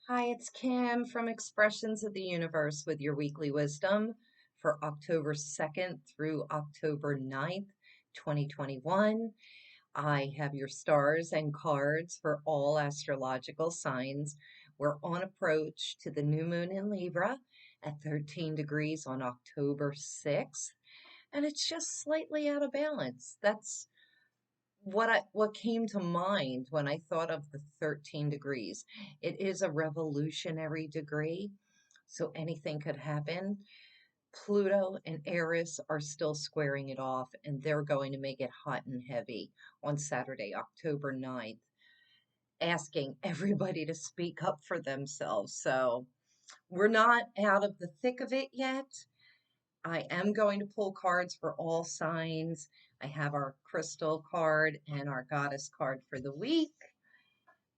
Hi, it's Kim from Expressions of the Universe with your weekly wisdom for October 2nd through October 9th, 2021. I have your stars and cards for all astrological signs. We're on approach to the new moon in Libra at 13 degrees on October 6th, and it's just slightly out of balance. That's what came to mind when I thought of the 13 degrees. It is a revolutionary degree, so anything could happen. Pluto and Aries are still squaring it off, and they're going to make it hot and heavy on Saturday, October 9th, asking everybody to speak up for themselves. So we're not out of the thick of it yet. I am going to pull cards for all signs. I have our crystal card and our goddess card for the week.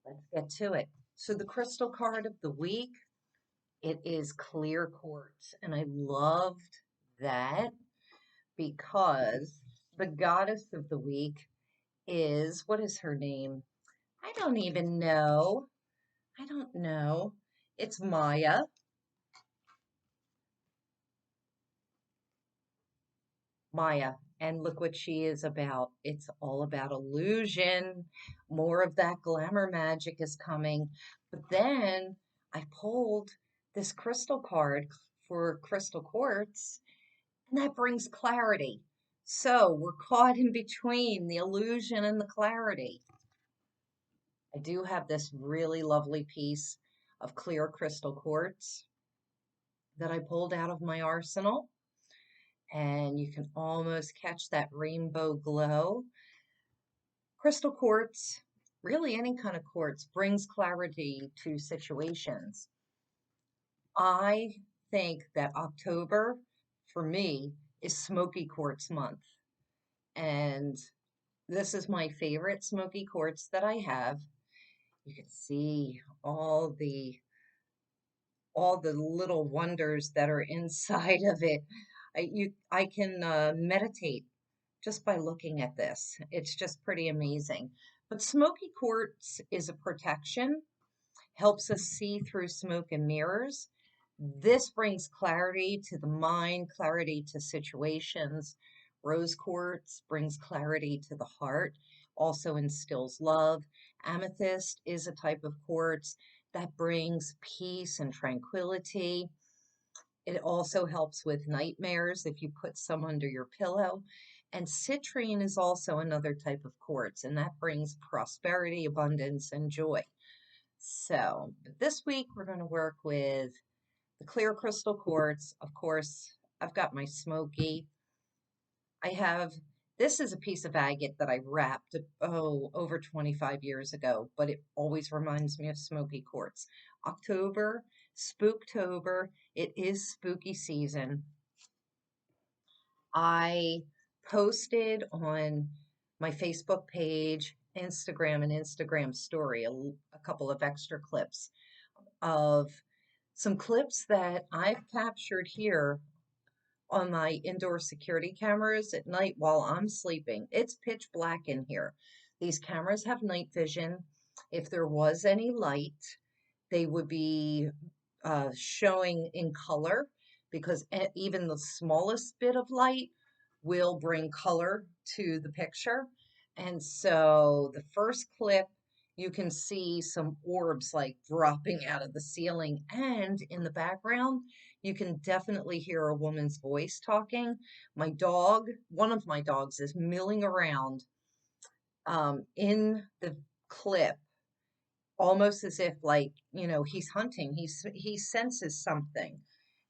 Let's get to it. So the crystal card of the week, it is clear quartz. And I loved that because the goddess of the week is, what is her name? I don't even know. I don't know. It's Maya. Maya, and look what she is about. It's all about illusion. More of that glamour magic is coming. But then I pulled this crystal card for crystal quartz, and that brings clarity. So we're caught in between the illusion and the clarity. I do have this really lovely piece of clear crystal quartz that I pulled out of my arsenal, and you can almost catch that rainbow glow. Crystal quartz, really any kind of quartz, brings clarity to situations. I think that October, for me, is smoky quartz month. And this is my favorite smoky quartz that I have. You can see all the little wonders that are inside of it. I can meditate just by looking at this. It's just pretty amazing. But smoky quartz is a protection, helps us see through smoke and mirrors. This brings clarity to the mind, clarity to situations. Rose quartz brings clarity to the heart, also instills love. Amethyst is a type of quartz that brings peace and tranquility. It also helps with nightmares if you put some under your pillow. And citrine is also another type of quartz, and that brings prosperity, abundance, and joy. So this week we're going to work with the clear crystal quartz. Of course, I've got my smoky. I have, this is a piece of agate that I wrapped, over 25 years ago, but it always reminds me of smoky quartz. October, Spooktober, it is spooky season. I posted on my Facebook page, Instagram, and Instagram story a couple of extra clips of some clips that I've captured here on my indoor security cameras at night while I'm sleeping. It's pitch black in here. These cameras have night vision. If there was any light, they would be showing in color because even the smallest bit of light will bring color to the picture. And so the first clip, you can see some orbs like dropping out of the ceiling. And in the background, you can definitely hear a woman's voice talking. My dog, one of my dogs, is milling around in the clip, almost as if like, he's hunting. He senses something.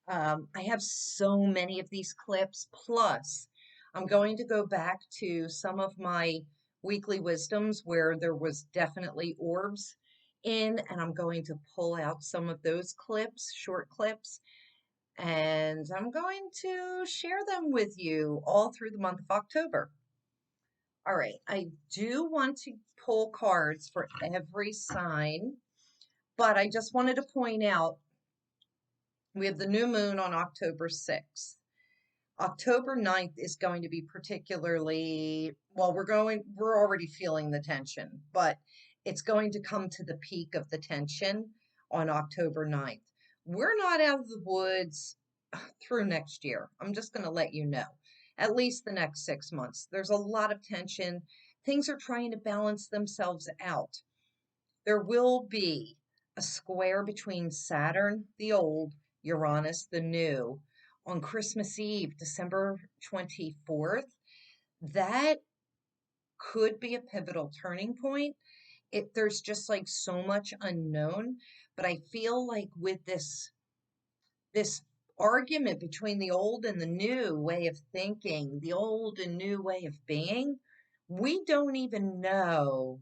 I have so many of these clips. Plus, I'm going to go back to some of my weekly wisdoms where there was definitely orbs in, and I'm going to pull out some of those clips, short clips, and I'm going to share them with you all through the month of October. All right, I do want to pull cards for every sign, but I just wanted to point out we have the new moon on October 6th. October 9th is going to be particularly, well, we're already feeling the tension, but it's going to come to the peak of the tension on October 9th. We're not out of the woods through next year. I'm just going to let you know. At least the next 6 months. There's a lot of tension. Things are trying to balance themselves out. There will be a square between Saturn, the old, Uranus, the new, on Christmas Eve, December 24th. That could be a pivotal turning point. There's just like so much unknown, but I feel like with this argument between the old and the new way of thinking, the old and new way of being, we don't even know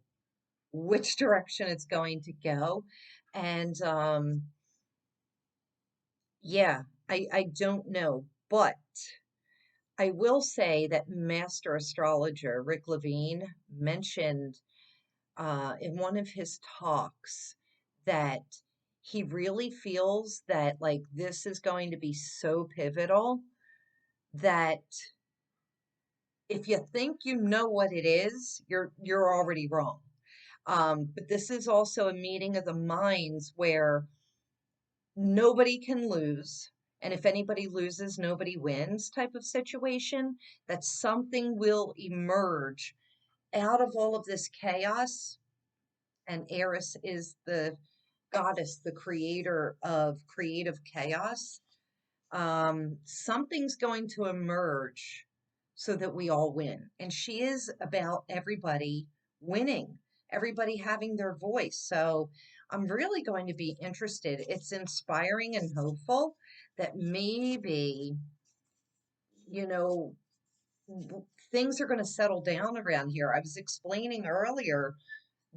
which direction it's going to go. And yeah, I don't know, but I will say that master astrologer Rick Levine mentioned in one of his talks that he really feels that like this is going to be so pivotal that if you think you know what it is, you're already wrong. But this is also a meeting of the minds where nobody can lose. And if anybody loses, nobody wins type of situation, that something will emerge out of all of this chaos. And Eris is the goddess, the creator of creative chaos. Something's going to emerge so that we all win. And she is about everybody winning, everybody having their voice. So I'm really going to be interested. It's inspiring and hopeful that maybe, you know, things are going to settle down around here. I was explaining earlier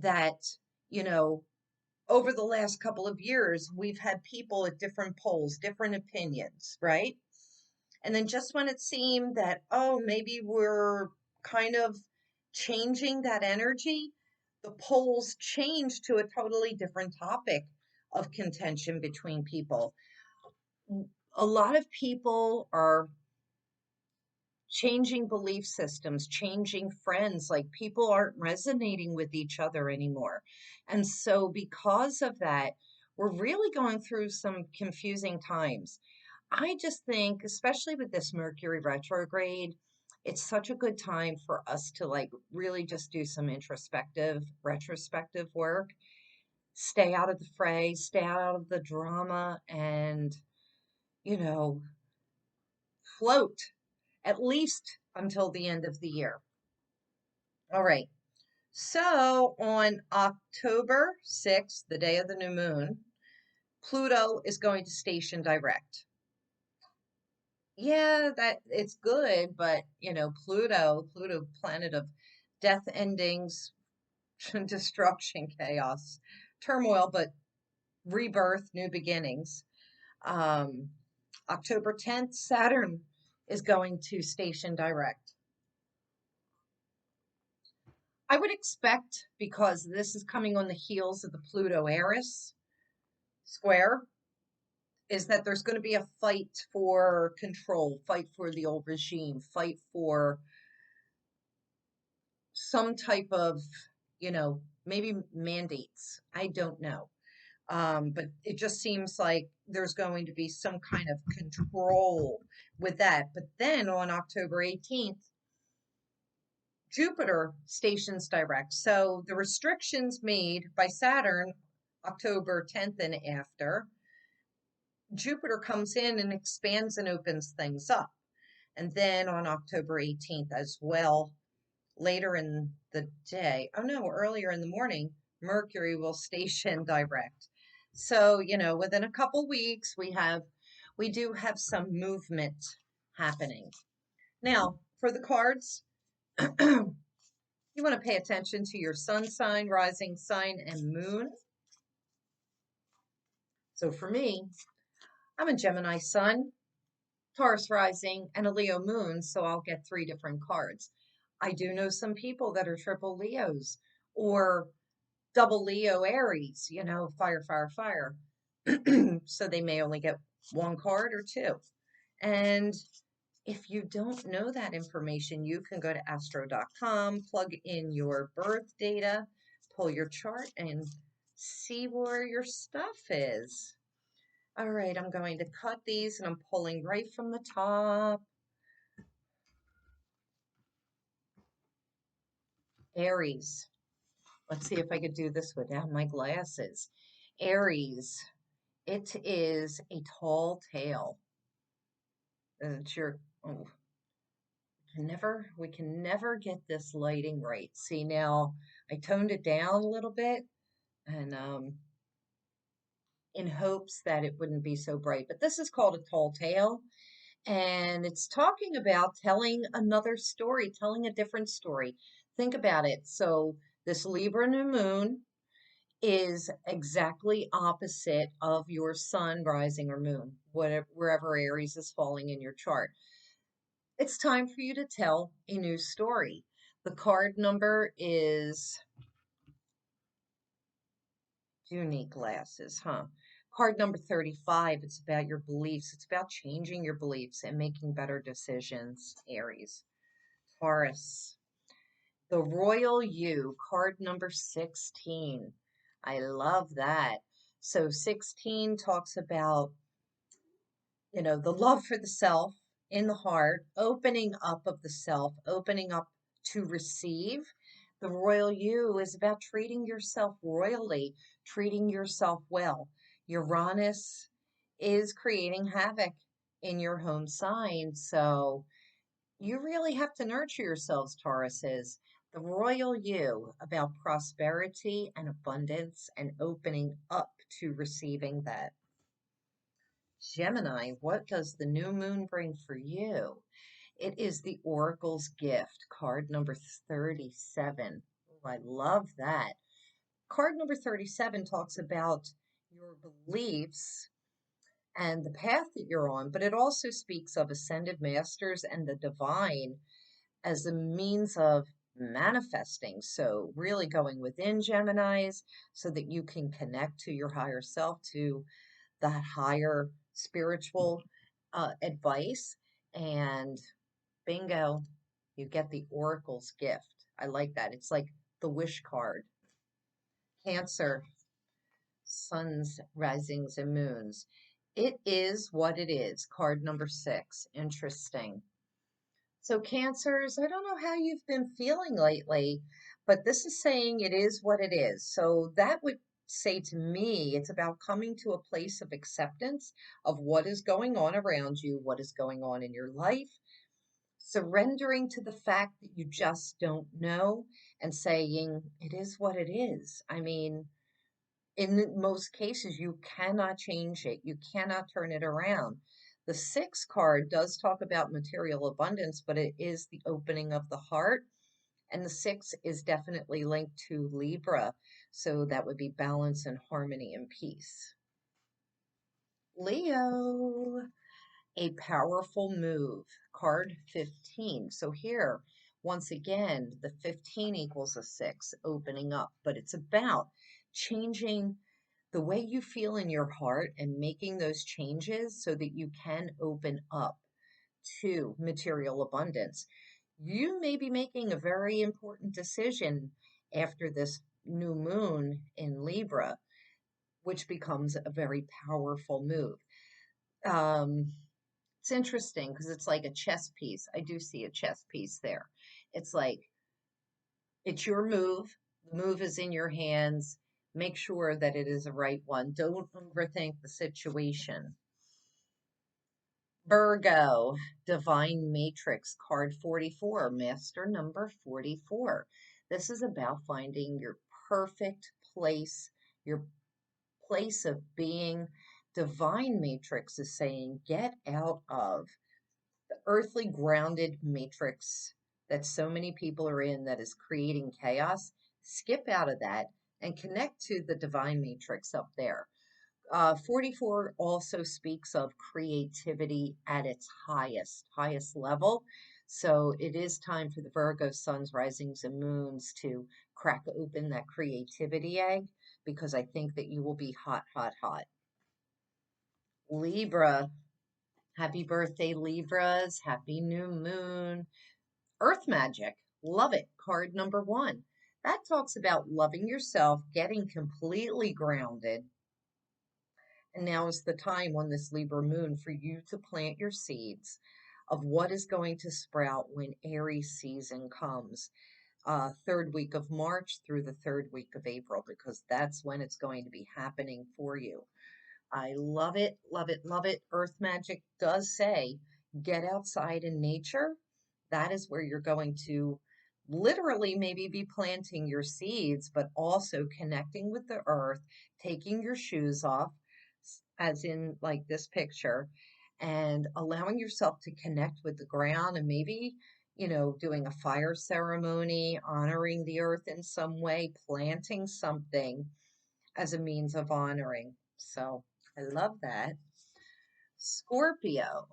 that, you know, over the last couple of years, we've had people at different poles, different opinions, right? And then just when it seemed that, oh, maybe we're kind of changing that energy, the polls changed to a totally different topic of contention between people. A lot of people are changing belief systems, changing friends, like people aren't resonating with each other anymore. And so, because of that, we're really going through some confusing times. I just think, especially with this Mercury retrograde, it's such a good time for us to like really just do some introspective, retrospective work, stay out of the fray, stay out of the drama, and, you know, float at least until the end of the year. All right. So on October 6th, the day of the new moon, Pluto is going to station direct. Yeah, that it's good, but you know, Pluto, planet of death, endings, destruction, chaos, turmoil, but rebirth, new beginnings. Um, October 10th, Saturn is going to station direct. I would expect, because this is coming on the heels of the Pluto Aries square, is that there's going to be a fight for control, fight for the old regime, fight for some type of, you know, maybe mandates. I don't know. But it just seems like there's going to be some kind of control with that. But then on October 18th, Jupiter stations direct. So the restrictions made by Saturn October 10th and after, Jupiter comes in and expands and opens things up. And then on October 18th as well, later in the day, oh no, earlier in the morning, Mercury will station direct. So, you know, within a couple weeks, we do have some movement happening. Now, for the cards, you want to pay attention to your sun sign, rising sign, and moon. So for me, I'm a Gemini sun, Taurus rising, and a Leo moon, so I'll get 3 different cards. I do know some people that are triple Leos or double Leo Aries, you know, fire, fire, fire. So they may only get 1 card or 2. And if you don't know that information, you can go to astro.com, plug in your birth data, pull your chart, and See where your stuff is. All right, I'm going to cut these and I'm pulling right from the top. Aries. Let's see if I could do this without my glasses. Aries. It is a tall tale. It's your, oh, we can never get this lighting right. See now, I toned it down a little bit and in hopes that it wouldn't be so bright. But this is called a tall tale, and it's talking about telling another story, telling a different story. Think about it. So this Libra new moon is exactly opposite of your sun, rising, or moon, whatever wherever Aries is falling in your chart. It's time for you to tell a new story. The card number is, you need glasses, huh? Card number 35. It's about your beliefs. It's about changing your beliefs and making better decisions, Aries. Taurus. The Royal You, card number 16. I love that. So 16 talks about, the love for the self in the heart, opening up of the self, opening up to receive. The Royal You is about treating yourself royally, treating yourself well. Uranus is creating havoc in your home sign. So you really have to nurture yourselves, Tauruses. The Royal You about prosperity and abundance and opening up to receiving that. Gemini, what does the new moon bring for you? It is the Oracle's Gift, card number 37. Oh, I love that. Card number 37 talks about your beliefs and the path that you're on, but it also speaks of ascended masters and the divine as a means of manifesting. So, really going within, Geminis, so that you can connect to your higher self, to that higher spiritual advice. And bingo, you get the Oracle's Gift. I like that. It's like the wish card. Cancer, suns, risings, and moons. It is what it is. Card number 6. Interesting. So, Cancers, I don't know how you've been feeling lately, but this is saying it is what it is. So, that would say to me, it's about coming to a place of acceptance of what is going on around you, what is going on in your life, surrendering to the fact that you just don't know, and saying, it is what it is. I mean, in most cases, you cannot change it. You cannot turn it around. The 6 card does talk about material abundance, but it is the opening of the heart. And the 6 is definitely linked to Libra. So that would be balance and harmony and peace. Leo, a powerful move. Card 15. So here, once again, the 15 equals a 6, opening up. But it's about changing the way you feel in your heart and making those changes so that you can open up to material abundance. You may be making a very important decision after this new moon in Libra, which becomes a very powerful move. It's interesting because it's like a chess piece. I do see a chess piece there. It's like it's your move. The move is in your hands. Make sure that it is the right one. Don't overthink the situation. Virgo, Divine Matrix, card 44, master number 44. This is about finding your perfect place, your place of being. Divine Matrix is saying get out of the earthly grounded matrix that so many people are in that is creating chaos. Skip out of that and connect to the divine matrix up there. 44 also speaks of creativity at its highest level. So it is time for the Virgo suns, risings, and moons to crack open that creativity egg, because I think that you will be hot, hot, hot. Libra, happy birthday, Libras. Happy new moon. Earth magic. Love it. Card number 1. That talks about loving yourself, getting completely grounded. And now is the time on this Libra moon for you to plant your seeds of what is going to sprout when Aries season comes. Third week of March through the third week of April, because that's when it's going to be happening for you. I love it, love it, love it. Earth Magic does say get outside in nature. That is where you're going to literally maybe be planting your seeds, but also connecting with the earth, taking your shoes off, as in like this picture, and allowing yourself to connect with the ground and maybe, doing a fire ceremony, honoring the earth in some way, planting something as a means of honoring. So I love that. Scorpio,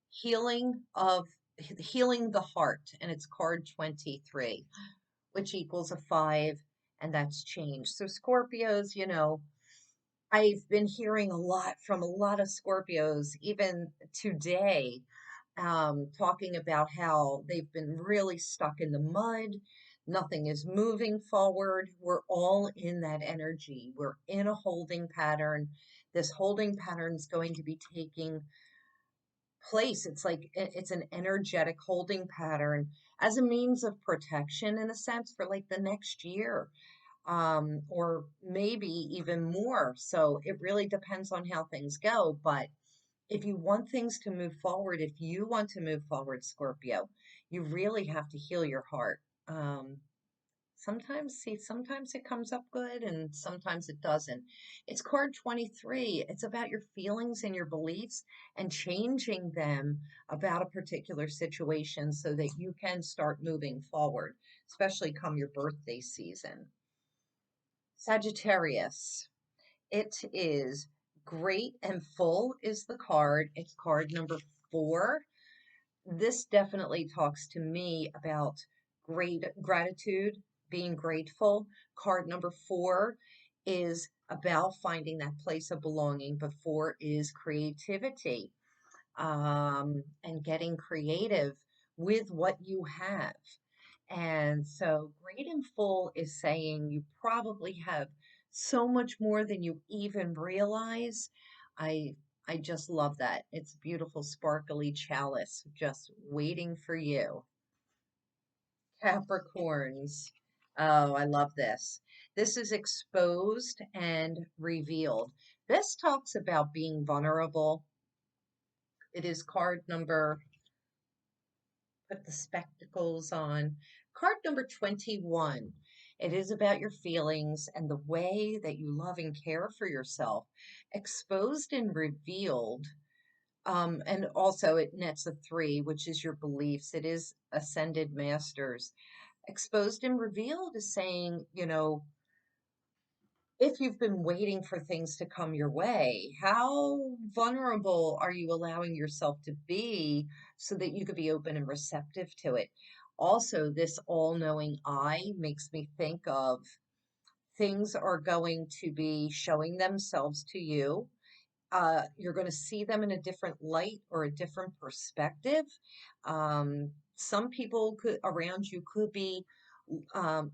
healing of healing the heart, and it's card 23, which equals a 5, and that's change. So Scorpios, I've been hearing a lot from a lot of Scorpios, even today, talking about how they've been really stuck in the mud. Nothing is moving forward. We're all in that energy. We're in a holding pattern. This holding pattern is going to be taking place. It's like it's an energetic holding pattern as a means of protection, in a sense, for like the next year, or maybe even more. So it really depends on how things go. But if you want things to move forward, if you want to move forward, Scorpio, you really have to heal your heart. Um, sometimes it comes up good and sometimes it doesn't. It's card 23. It's about your feelings and your beliefs and changing them about a particular situation so that you can start moving forward, especially come your birthday season. Sagittarius. It is great and full is the card. It's card number 4. This definitely talks to me about great gratitude, being grateful. Card number 4 is about finding that place of belonging. But 4 is creativity, and getting creative with what you have. And so great and full is saying you probably have so much more than you even realize. I I just love that. It's a beautiful sparkly chalice just waiting for you. Capricorns. Oh, I love this. This is exposed and revealed. This talks about being vulnerable. It is card number, put the spectacles on. Card number 21. It is about your feelings and the way that you love and care for yourself. Exposed and revealed. And also it nets a 3, which is your beliefs. It is ascended masters. Exposed and revealed is saying, if you've been waiting for things to come your way, how vulnerable are you allowing yourself to be so that you could be open and receptive to it? Also, this all knowing eye makes me think of things are going to be showing themselves to you. You're going to see them in a different light or a different perspective. Some people around you could be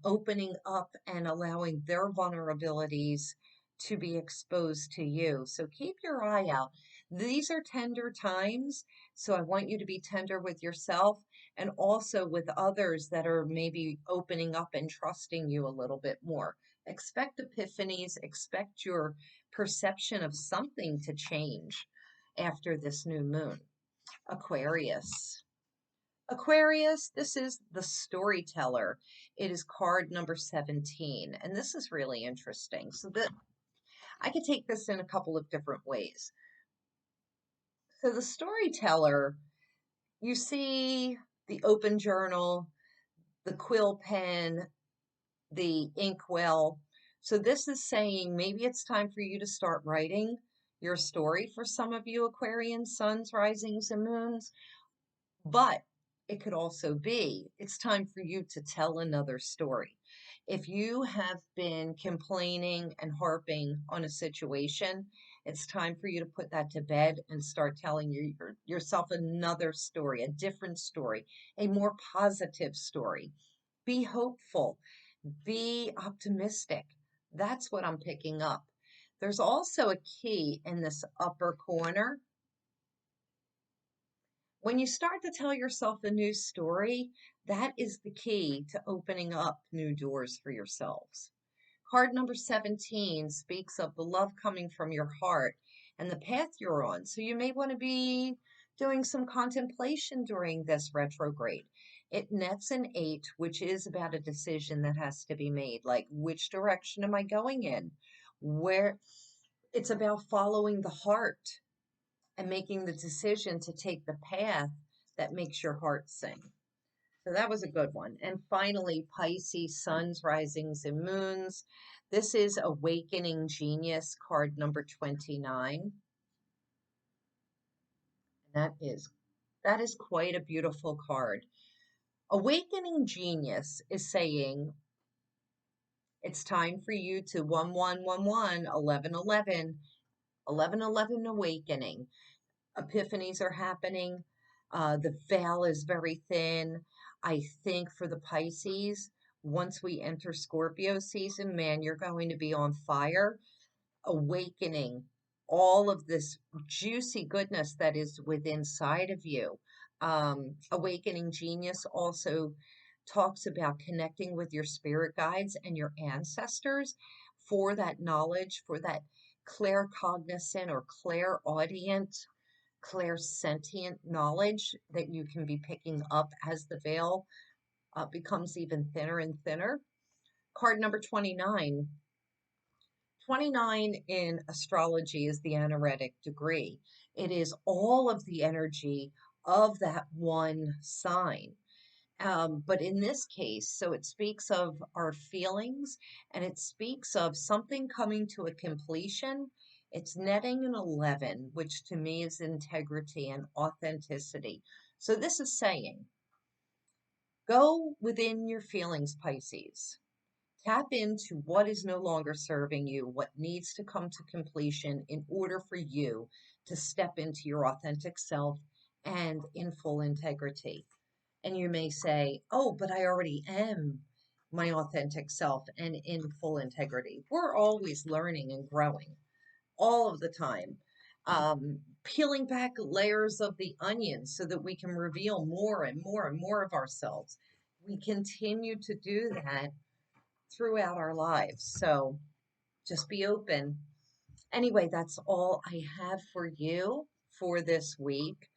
opening up and allowing their vulnerabilities to be exposed to you. So keep your eye out. These are tender times, so I want you to be tender with yourself and also with others that are maybe opening up and trusting you a little bit more. Expect epiphanies, expect your perception of something to change after this new moon. Aquarius. Aquarius, this is the storyteller. It is card number 17, and this is really interesting. So that I could take this in a couple of different ways. So the storyteller, you see the open journal, the quill pen, the inkwell. So this is saying maybe it's time for you to start writing your story for some of you Aquarian suns, risings, and moons. But it could also be it's time for you to tell another story. If you have been complaining and harping on a situation, it's time for you to put that to bed and start telling yourself another story, a different story, a more positive story. Be hopeful. Be optimistic. That's what I'm picking up. There's also a key in this upper corner. When you start to tell yourself a new story, that is the key to opening up new doors for yourselves. Card number 17 speaks of the love coming from your heart and the path you're on. So you may want to be doing some contemplation during this retrograde. It nets an 8, which is about a decision that has to be made. Like, which direction am I going in? Where it's about following the heart and making the decision to take the path that makes your heart sing. So that was a good one. And finally, Pisces, suns, risings, and moons. This is Awakening Genius, card number 29. That is quite a beautiful card. Awakening Genius is saying it's time for you to 1111, 1111, 1111 awakening. Epiphanies are happening. The veil is very thin. I think for the Pisces, once we enter Scorpio season, man, you're going to be on fire, awakening all of this juicy goodness that is within inside of you. Awakening Genius also talks about connecting with your spirit guides and your ancestors for that knowledge, for that claircognizant or clairaudient, clairsentient knowledge that you can be picking up as the veil becomes even thinner and thinner. Card number 29. 29 in astrology is the anaretic degree. It is all of the energy of that one sign. But in this case, so it speaks of our feelings and it speaks of something coming to a completion. It's netting an 11, which to me is integrity and authenticity. So this is saying, go within your feelings, Pisces. Tap into what is no longer serving you, what needs to come to completion in order for you to step into your authentic self and in full integrity. And you may say, oh, but I already am my authentic self and in full integrity. We're always learning and growing all of the time, peeling back layers of the onion so that we can reveal more and more and more of ourselves. We continue to do that throughout our lives. So just be open. Anyway, that's all I have for you for this week.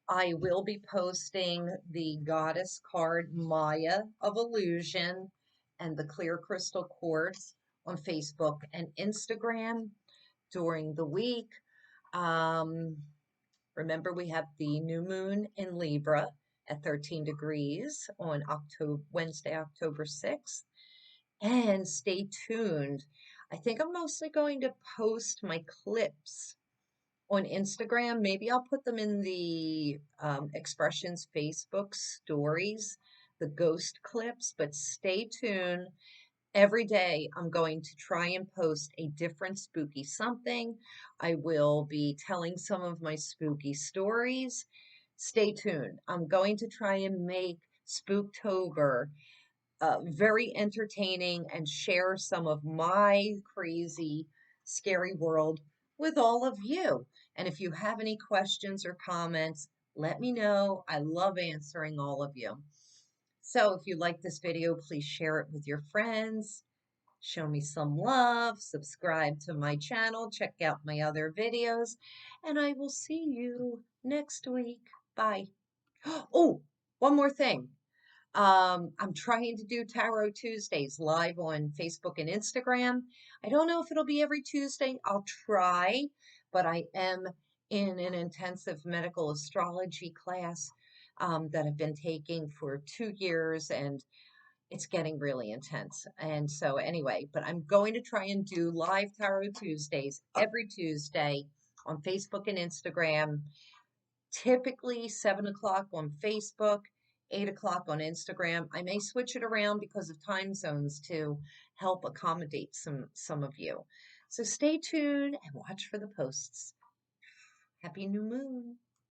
I will be posting the goddess card Maya of Illusion and the clear crystal quartz on Facebook and Instagram during the week. Remember, we have the new moon in Libra at 13 degrees on Wednesday, October 6th. And stay tuned. I think I'm mostly going to post my clips on Instagram. Maybe I'll put them in the Expressions Facebook stories, the ghost clips, but stay tuned. Every day I'm going to try and post a different spooky something. I will be telling some of my spooky stories. Stay tuned. I'm going to try and make Spooktober very entertaining and share some of my crazy, scary world with all of you. And if you have any questions or comments, let me know. I love answering all of you. So if you like this video, please share it with your friends. Show me some love. Subscribe to my channel. Check out my other videos. And I will see you next week. Bye. Oh, one more thing. I'm trying to do Tarot Tuesdays live on Facebook and Instagram. I don't know if it'll be every Tuesday. I'll try, but I am in an intensive medical astrology class that I've been taking for 2 years, and it's getting really intense. And so anyway, but I'm going to try and do live Tarot Tuesdays every Tuesday on Facebook and Instagram. Typically 7 o'clock on Facebook, 8 o'clock on Instagram. I may switch it around because of time zones to help accommodate some of you. So stay tuned and watch for the posts. Happy new moon.